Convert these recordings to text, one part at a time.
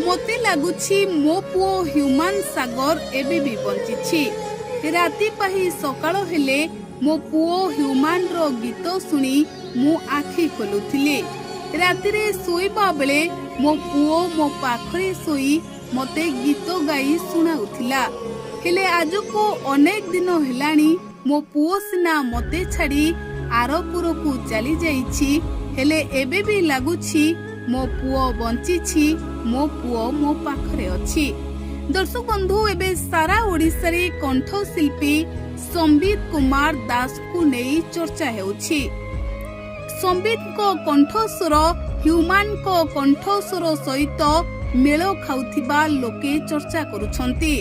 मते लगुछि मो पुओ ह्यूमन सागर एबे भी बंचिछि। राति पाही सकाळ हेले मो पुओ ह्यूमन रो गीत सुनी मु आखि खोलुथिले। राति रे सोइबा बेले मो पुओ मो पाखरे सोई मते गीत गाई सुनाउथिला। हेले आज को अनेक दिन हेलानी मो पुओ सिना मते छाड़ी आरपुर को चली जाइछि। हेले एबे भी लगुछि मो पुओ बंचिछि, मो पुओ मो पाखरे अछि। दर्शक बंधु एबे सारा ओडिसा रे कंठशिल्पी संबित कुमार दास को नेई चर्चा हेउछि। संबित को कंठस्वर ह्यूमन को कंठस्वर सहित मेल खाउथिबा लोके चर्चा करूछंती।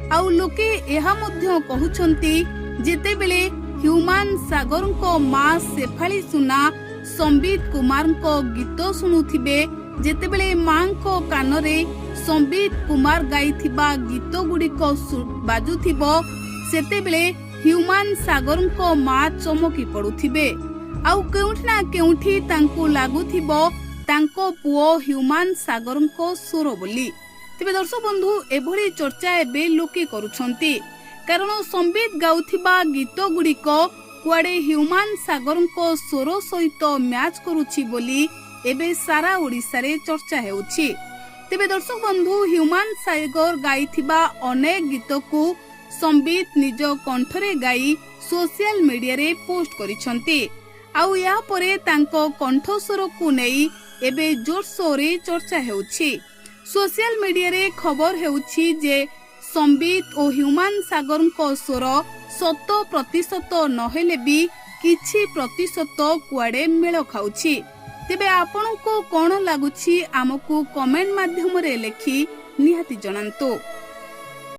आउ लोके एहा मध्य कहउछंती जेते बेले ह्यूमन सागर को मां सेफाली सुना संबित कुमार को गीत शुणुथिबे, जेते बेले मां को कानरे संबित कुमार गाइथिबा गीत गुडी को बाजुथिबो, सेते बेले ह्यूमन सागर को मां चमकी पडुथिबे। आउ केउठी ना केउठी तांको लागुथिबो तांको पुओ ह्यूमन सागर को सुर बोली। तेबे दर्शक बंधु एभली चर्चा एबे लोके करूछंती, कारण संबित गाउथिबा गीत गुडी को कुआडे ह्यूमन सागर को स्वर सहित मैच करूछि बोली एबे सारा ओडिसा रे चर्चा हेउछि। तेबे दर्शक बंधु ह्यूमन सागर गाइथिबा अनेक गीत को संबित निज कंठरे गाई सोशल मीडिया रे पोस्ट करिसंती। आउ या परे तांको कंठस्वर को नेई एबे जोर सोरे चर्चा हेउछि। सोशल मीडिया रे खबर हेउछि जे संबित और ह्यूमन सागर को स्वर 100% नहेले भी किछि प्रतिशत कुआडे मेल खाउछि। तेबे आपनको कोन लागुछि आमको कमेंट माध्यम रे लेखि निहाती जणांतो।